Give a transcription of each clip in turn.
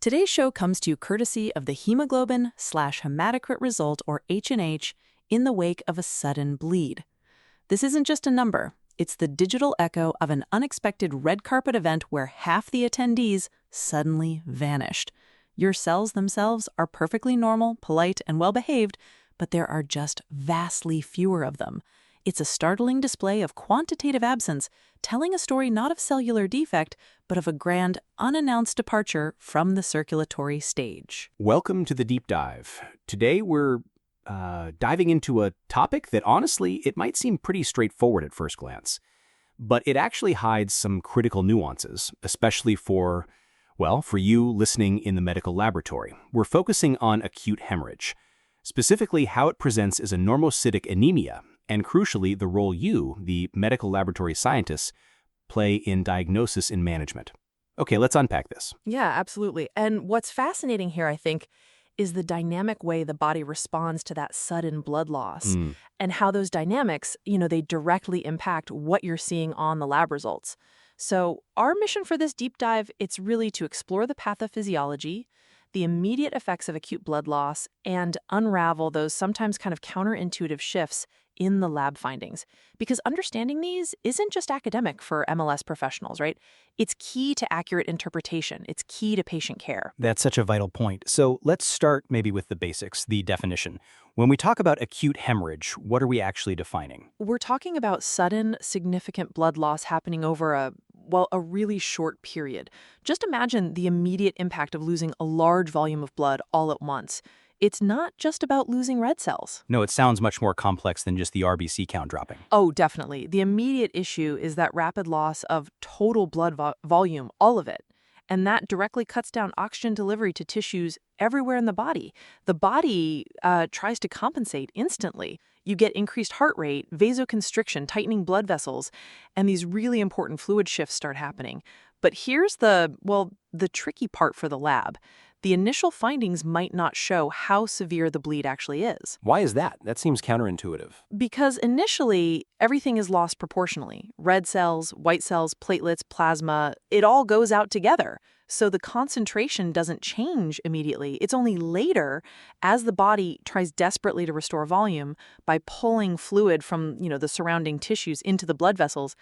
Today's show comes to you courtesy of the hemoglobin/hematocrit result, or H&H, in the wake of a sudden bleed. This isn't just a number. It's the digital echo of an unexpected red carpet event where half the attendees suddenly vanished. Your cells themselves are perfectly normal, polite, and well-behaved, but there are just vastly fewer of them. It's a startling display of quantitative absence, telling a story not of cellular defect, but of a grand, unannounced departure from the circulatory stage. Welcome to the Deep Dive. Today we're diving into a topic that, honestly, it might seem pretty straightforward at first glance. But it actually hides some critical nuances, especially for you listening in the medical laboratory. We're focusing on acute hemorrhage, specifically how it presents as a normocytic anemia, and crucially, the role you, the medical laboratory scientists, play in diagnosis and management. Okay, let's unpack this. Yeah, absolutely. And what's fascinating here, I think, is the dynamic way the body responds to that sudden blood loss and how those dynamics, they directly impact what you're seeing on the lab results. So our mission for this deep dive, it's really to explore the pathophysiology, the immediate effects of acute blood loss, and unravel those sometimes kind of counterintuitive shifts in the lab findings. Because understanding these isn't just academic for MLS professionals, right? It's key to accurate interpretation. It's key to patient care. That's such a vital point. So let's start maybe with the basics, the definition. When we talk about acute hemorrhage, what are we actually defining? We're talking about sudden, significant blood loss happening over a really short period. Just imagine the immediate impact of losing a large volume of blood all at once. It's not just about losing red cells. No, it sounds much more complex than just the RBC count dropping. Oh, definitely. The immediate issue is that rapid loss of total blood volume, all of it. And that directly cuts down oxygen delivery to tissues everywhere in the body. The body tries to compensate instantly. You get increased heart rate, vasoconstriction, tightening blood vessels, and these really important fluid shifts start happening. But here's the tricky part for the lab. The initial findings might not show how severe the bleed actually is. Why is that? That seems counterintuitive. Because initially, everything is lost proportionally. Red cells, white cells, platelets, plasma, it all goes out together. So the concentration doesn't change immediately. It's only later, as the body tries desperately to restore volume by pulling fluid from, the surrounding tissues into the blood vessels.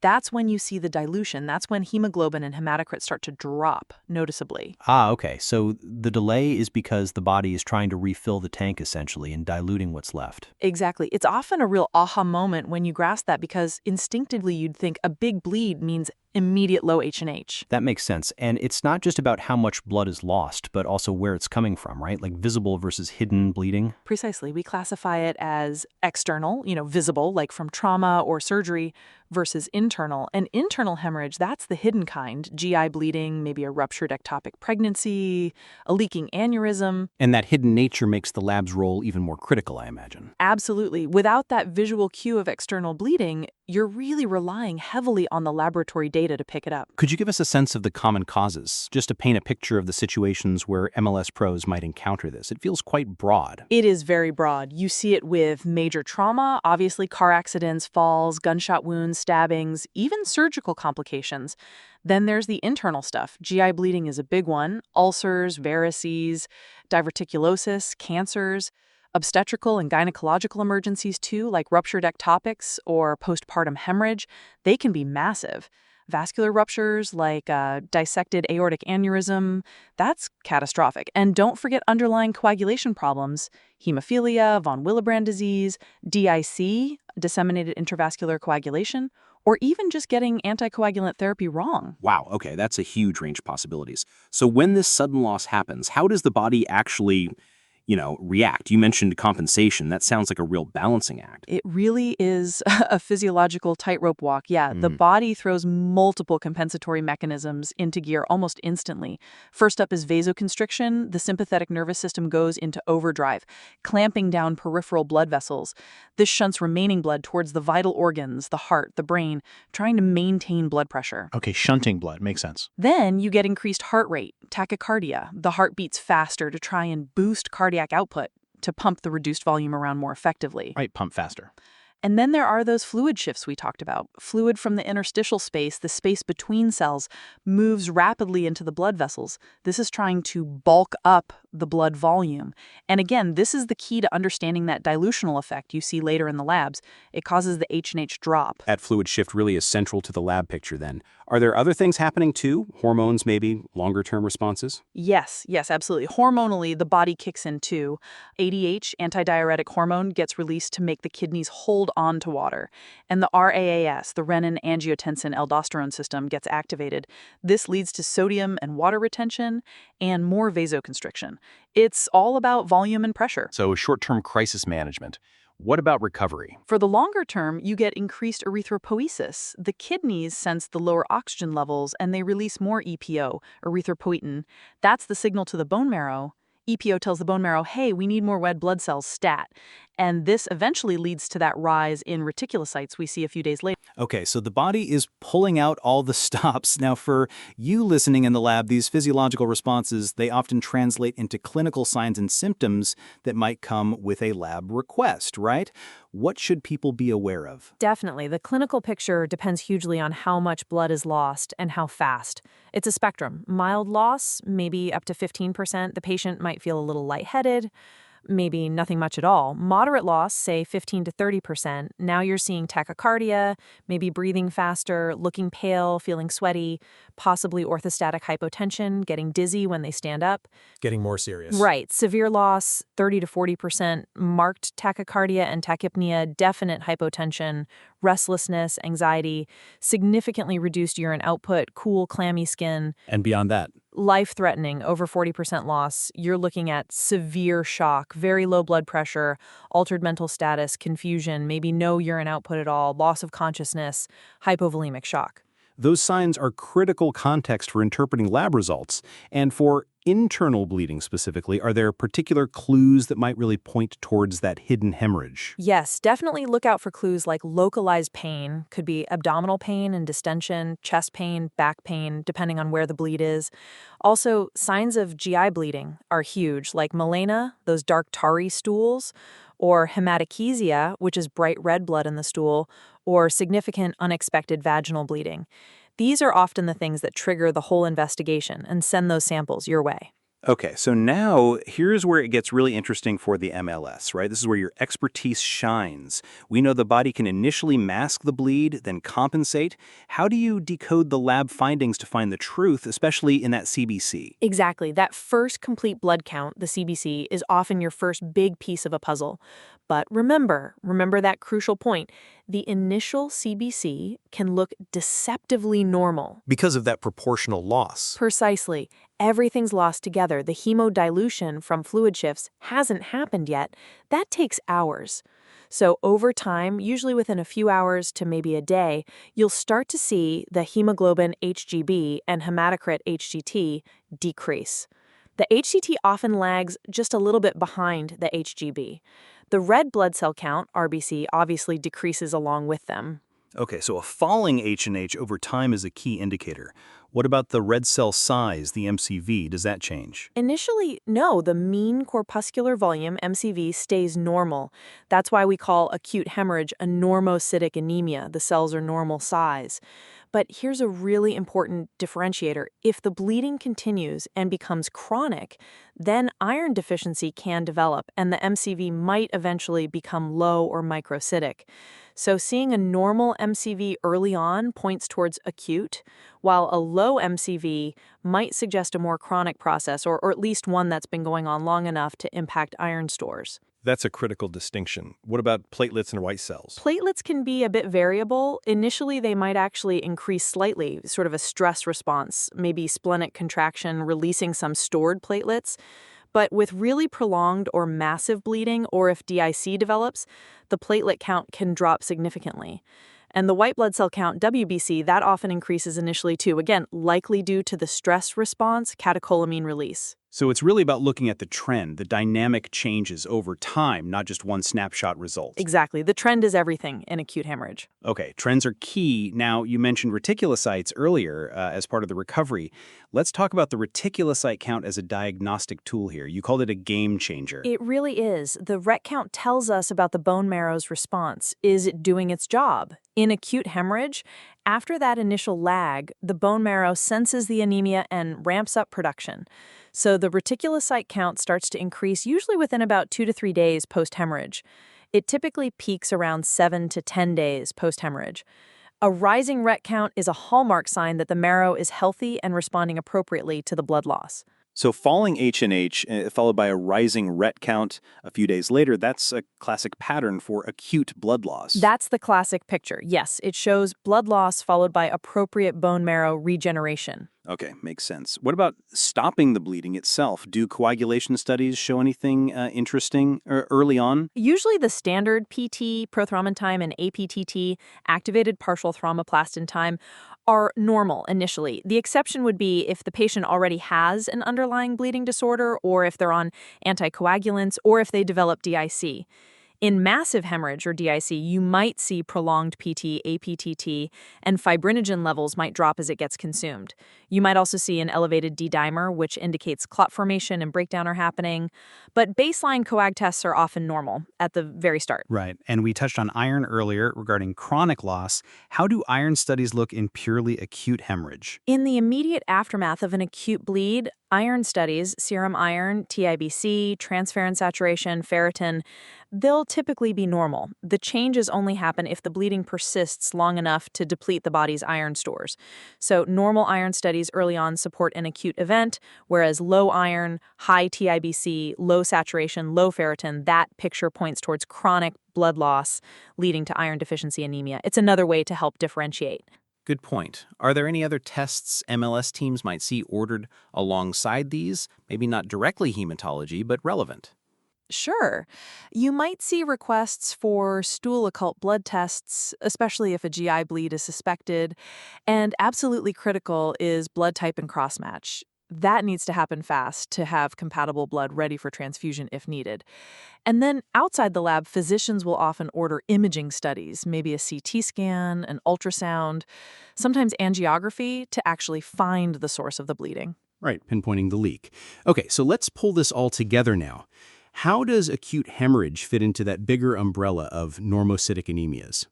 That's when you see the dilution. That's when hemoglobin and hematocrit start to drop noticeably. Okay. So the delay is because the body is trying to refill the tank, essentially, and diluting what's left. Exactly. It's often a real aha moment when you grasp that, because instinctively you'd think a big bleed means immediate low H&H. That makes sense. And it's not just about how much blood is lost, but also where it's coming from, right? Like visible versus hidden bleeding. Precisely. We classify it as external, visible, like from trauma or surgery, versus internal. And internal hemorrhage, that's the hidden kind. GI bleeding, maybe a ruptured ectopic pregnancy, a leaking aneurysm. And that hidden nature makes the lab's role even more critical, I imagine. Absolutely. Without that visual cue of external bleeding, you're really relying heavily on the laboratory data to pick it up. Could you give us a sense of the common causes, just to paint a picture of the situations where MLS pros might encounter this? It feels quite broad. It is very broad. You see it with major trauma, obviously car accidents, falls, gunshot wounds, stabbings, even surgical complications. Then there's the internal stuff. GI bleeding is a big one. Ulcers, varices, diverticulosis, cancers. Obstetrical and gynecological emergencies, too, like ruptured ectopics or postpartum hemorrhage, they can be massive. Vascular ruptures like dissected aortic aneurysm, that's catastrophic. And don't forget underlying coagulation problems, hemophilia, von Willebrand disease, DIC, disseminated intravascular coagulation, or even just getting anticoagulant therapy wrong. Wow, okay, that's a huge range of possibilities. So when this sudden loss happens, how does the body actually react? You mentioned compensation. That sounds like a real balancing act. It really is a physiological tightrope walk. Yeah, the body throws multiple compensatory mechanisms into gear almost instantly. First up is vasoconstriction. The sympathetic nervous system goes into overdrive, clamping down peripheral blood vessels. This shunts remaining blood towards the vital organs, the heart, the brain, trying to maintain blood pressure. Okay, shunting blood. Makes sense. Then you get increased heart rate, tachycardia. The heart beats faster to try and boost cardiac output, to pump the reduced volume around more effectively. Right, pump faster. And then there are those fluid shifts we talked about. Fluid from the interstitial space, the space between cells, moves rapidly into the blood vessels. This is trying to bulk up the blood volume. And again, this is the key to understanding that dilutional effect you see later in the labs. It causes the H&H drop. That fluid shift really is central to the lab picture then. Are there other things happening too? Hormones maybe? Longer-term responses? Yes, absolutely. Hormonally, the body kicks in too. ADH, antidiuretic hormone, gets released to make the kidneys hold on to water. And the RAAS, the renin-angiotensin-aldosterone system, gets activated. This leads to sodium and water retention and more vasoconstriction. It's all about volume and pressure. So short-term crisis management. What about recovery? For the longer term, you get increased erythropoiesis. The kidneys sense the lower oxygen levels and they release more EPO, erythropoietin. That's the signal to the bone marrow. EPO tells the bone marrow, hey, we need more red blood cells, stat. And this eventually leads to that rise in reticulocytes we see a few days later. Okay, so the body is pulling out all the stops. Now, for you listening in the lab, these physiological responses, they often translate into clinical signs and symptoms that might come with a lab request, right? What should people be aware of? Definitely. The clinical picture depends hugely on how much blood is lost and how fast. It's a spectrum. Mild loss, maybe up to 15%. The patient might feel a little lightheaded. Maybe nothing much at all. Moderate loss, say 15 to 30%. Now you're seeing tachycardia, maybe breathing faster, looking pale, feeling sweaty, possibly orthostatic hypotension, getting dizzy when they stand up. Getting more serious. Right. Severe loss, 30 to 40%, marked tachycardia and tachypnea, definite hypotension, restlessness, anxiety, significantly reduced urine output, cool, clammy skin. And beyond that, Life-threatening, over 40% loss. You're looking at severe shock, very low blood pressure, altered mental status, confusion, maybe no urine output at all, loss of consciousness, hypovolemic shock. Those signs are critical context for interpreting lab results. And for internal bleeding specifically, are there particular clues that might really point towards that hidden hemorrhage? Yes, definitely look out for clues like localized pain, could be abdominal pain and distension, chest pain, back pain, depending on where the bleed is. Also, signs of GI bleeding are huge, like melena, those dark tarry stools, or hematochezia, which is bright red blood in the stool, or significant unexpected vaginal bleeding. These are often the things that trigger the whole investigation and send those samples your way. Okay, so now here's where it gets really interesting for the MLS, right? This is where your expertise shines. We know the body can initially mask the bleed, then compensate. How do you decode the lab findings to find the truth, especially in that CBC? Exactly. That first complete blood count, the CBC, is often your first big piece of a puzzle. But remember that crucial point. The initial CBC can look deceptively normal. because of that proportional loss. Precisely. Everything's lost together. The hemodilution from fluid shifts hasn't happened yet. That takes hours. So over time, usually within a few hours to maybe a day, you'll start to see the hemoglobin HGB and hematocrit HGT decrease. The HGT often lags just a little bit behind the HGB. The red blood cell count, RBC, obviously decreases along with them. Okay, so a falling H&H over time is a key indicator. What about the red cell size, the MCV? Does that change? Initially, no, the mean corpuscular volume, MCV, stays normal. That's why we call acute hemorrhage a normocytic anemia. The cells are normal size. But here's a really important differentiator. If the bleeding continues and becomes chronic, then iron deficiency can develop, and the MCV might eventually become low or microcytic. So seeing a normal MCV early on points towards acute, while a low MCV might suggest a more chronic process, or at least one that's been going on long enough to impact iron stores. That's a critical distinction. What about platelets and white cells? Platelets can be a bit variable. Initially, they might actually increase slightly, sort of a stress response, maybe splenic contraction, releasing some stored platelets. But with really prolonged or massive bleeding, or if DIC develops, the platelet count can drop significantly. And the white blood cell count, WBC, that often increases initially too, again, likely due to the stress response, catecholamine release. So it's really about looking at the trend, the dynamic changes over time, not just one snapshot result. Exactly. The trend is everything in acute hemorrhage. Okay, trends are key. Now, you mentioned reticulocytes earlier as part of the recovery. Let's talk about the reticulocyte count as a diagnostic tool here. You called it a game changer. It really is. The ret count tells us about the bone marrow's response. Is it doing its job? In acute hemorrhage, after that initial lag, the bone marrow senses the anemia and ramps up production. So the reticulocyte count starts to increase usually within about 2 to 3 days post-hemorrhage. It typically peaks around 7 to 10 days post-hemorrhage. A rising ret count is a hallmark sign that the marrow is healthy and responding appropriately to the blood loss. So falling H&H followed by a rising ret count a few days later, that's a classic pattern for acute blood loss. That's the classic picture. Yes, it shows blood loss followed by appropriate bone marrow regeneration. Okay, makes sense. What about stopping the bleeding itself? Do coagulation studies show anything interesting early on? Usually the standard PT, prothrombin time, and APTT, activated partial thromboplastin time, are normal initially. The exception would be if the patient already has an underlying bleeding disorder, or if they're on anticoagulants, or if they develop DIC. In massive hemorrhage or DIC, you might see prolonged PT, APTT, and fibrinogen levels might drop as it gets consumed. You might also see an elevated D-dimer, which indicates clot formation and breakdown are happening. But baseline coag tests are often normal at the very start. Right. And we touched on iron earlier regarding chronic loss. How do iron studies look in purely acute hemorrhage? In the immediate aftermath of an acute bleed, iron studies, serum iron, TIBC, transferrin saturation, ferritin, they'll typically be normal. The changes only happen if the bleeding persists long enough to deplete the body's iron stores. So normal iron studies early on support an acute event, whereas low iron, high TIBC, low saturation, low ferritin, that picture points towards chronic blood loss leading to iron deficiency anemia. It's another way to help differentiate. Good point. Are there any other tests MLS teams might see ordered alongside these? Maybe not directly hematology, but relevant. Sure. You might see requests for stool occult blood tests, especially if a GI bleed is suspected. And absolutely critical is blood type and crossmatch. That needs to happen fast to have compatible blood ready for transfusion if needed. And then outside the lab, physicians will often order imaging studies, maybe a CT scan, an ultrasound, sometimes angiography to actually find the source of the bleeding. Right, pinpointing the leak. Okay, so let's pull this all together now. How does acute hemorrhage fit into that bigger umbrella of normocytic anemias?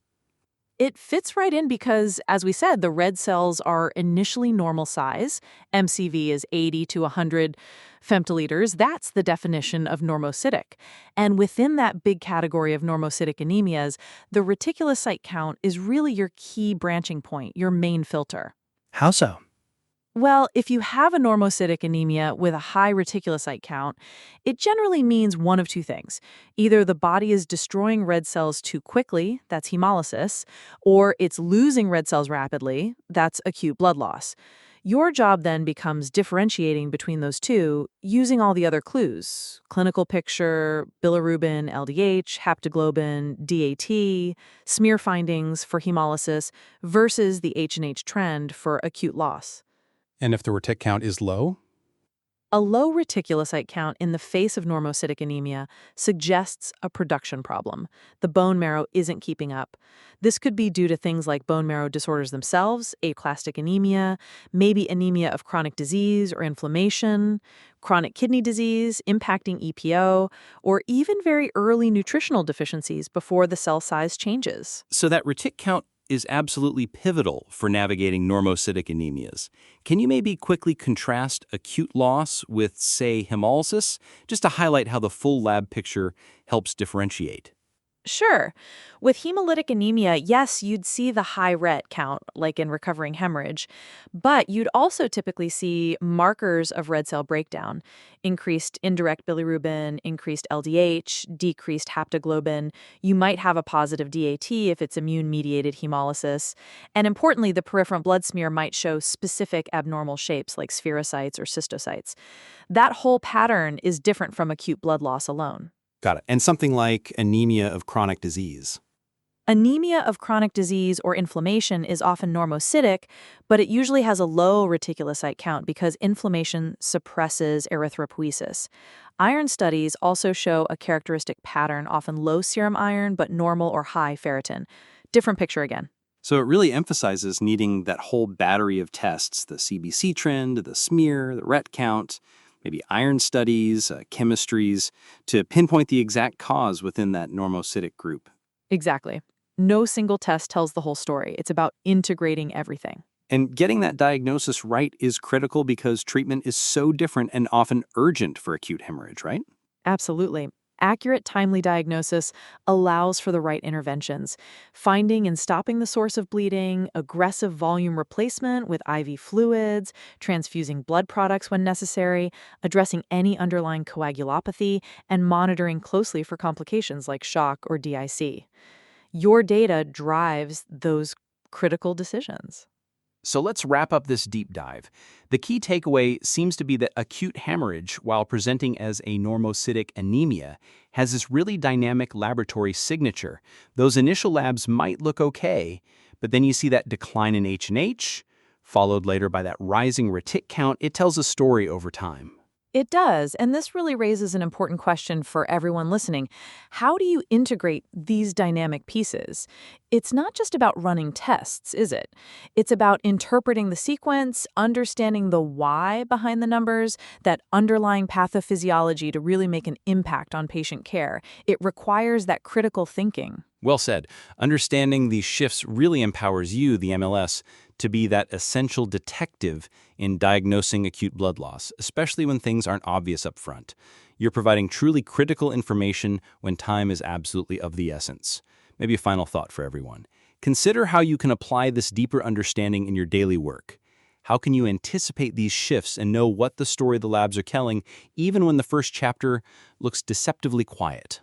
It fits right in because, as we said, the red cells are initially normal size. MCV is 80 to 100 femtoliters. That's the definition of normocytic. And within that big category of normocytic anemias, the reticulocyte count is really your key branching point, your main filter. How so? Well, if you have a normocytic anemia with a high reticulocyte count, it generally means one of two things. Either the body is destroying red cells too quickly, that's hemolysis, or it's losing red cells rapidly, that's acute blood loss. Your job then becomes differentiating between those two using all the other clues: clinical picture, bilirubin, LDH, haptoglobin, DAT, smear findings for hemolysis versus the H&H trend for acute loss. And if the retic count is low? A low reticulocyte count in the face of normocytic anemia suggests a production problem. The bone marrow isn't keeping up. This could be due to things like bone marrow disorders themselves, aplastic anemia, maybe anemia of chronic disease or inflammation, chronic kidney disease impacting EPO, or even very early nutritional deficiencies before the cell size changes. So that retic count is absolutely pivotal for navigating normocytic anemias. Can you maybe quickly contrast acute loss with, say, hemolysis, just to highlight how the full lab picture helps differentiate? Sure. With hemolytic anemia, yes, you'd see the high ret count, like in recovering hemorrhage, but you'd also typically see markers of red cell breakdown: increased indirect bilirubin, increased LDH, decreased haptoglobin. You might have a positive DAT if it's immune-mediated hemolysis. And importantly, the peripherent blood smear might show specific abnormal shapes like spherocytes or cystocytes. That whole pattern is different from acute blood loss alone. Got it. And something like anemia of chronic disease. Anemia of chronic disease or inflammation is often normocytic, but it usually has a low reticulocyte count because inflammation suppresses erythropoiesis. Iron studies also show a characteristic pattern, often low serum iron but normal or high ferritin. Different picture again. So it really emphasizes needing that whole battery of tests, the CBC trend, the smear, the RET count, maybe iron studies, chemistries, to pinpoint the exact cause within that normocytic group. Exactly. No single test tells the whole story. It's about integrating everything. And getting that diagnosis right is critical because treatment is so different and often urgent for acute hemorrhage, right? Absolutely. Accurate, timely diagnosis allows for the right interventions. Finding and stopping the source of bleeding, aggressive volume replacement with IV fluids, transfusing blood products when necessary, addressing any underlying coagulopathy, and monitoring closely for complications like shock or DIC. Your data drives those critical decisions. So let's wrap up this deep dive. The key takeaway seems to be that acute hemorrhage, while presenting as a normocytic anemia, has this really dynamic laboratory signature. Those initial labs might look okay, but then you see that decline in H&H, followed later by that rising retic count. It tells a story over time. It does, and this really raises an important question for everyone listening. How do you integrate these dynamic pieces? It's not just about running tests, is it? It's about interpreting the sequence, understanding the why behind the numbers, that underlying pathophysiology to really make an impact on patient care. It requires that critical thinking. Well said. Understanding these shifts really empowers you, the MLS, to be that essential detective in diagnosing acute blood loss, especially when things aren't obvious up front. You're providing truly critical information when time is absolutely of the essence. Maybe a final thought for everyone. Consider how you can apply this deeper understanding in your daily work. How can you anticipate these shifts and know what the story the labs are telling, even when the first chapter looks deceptively quiet?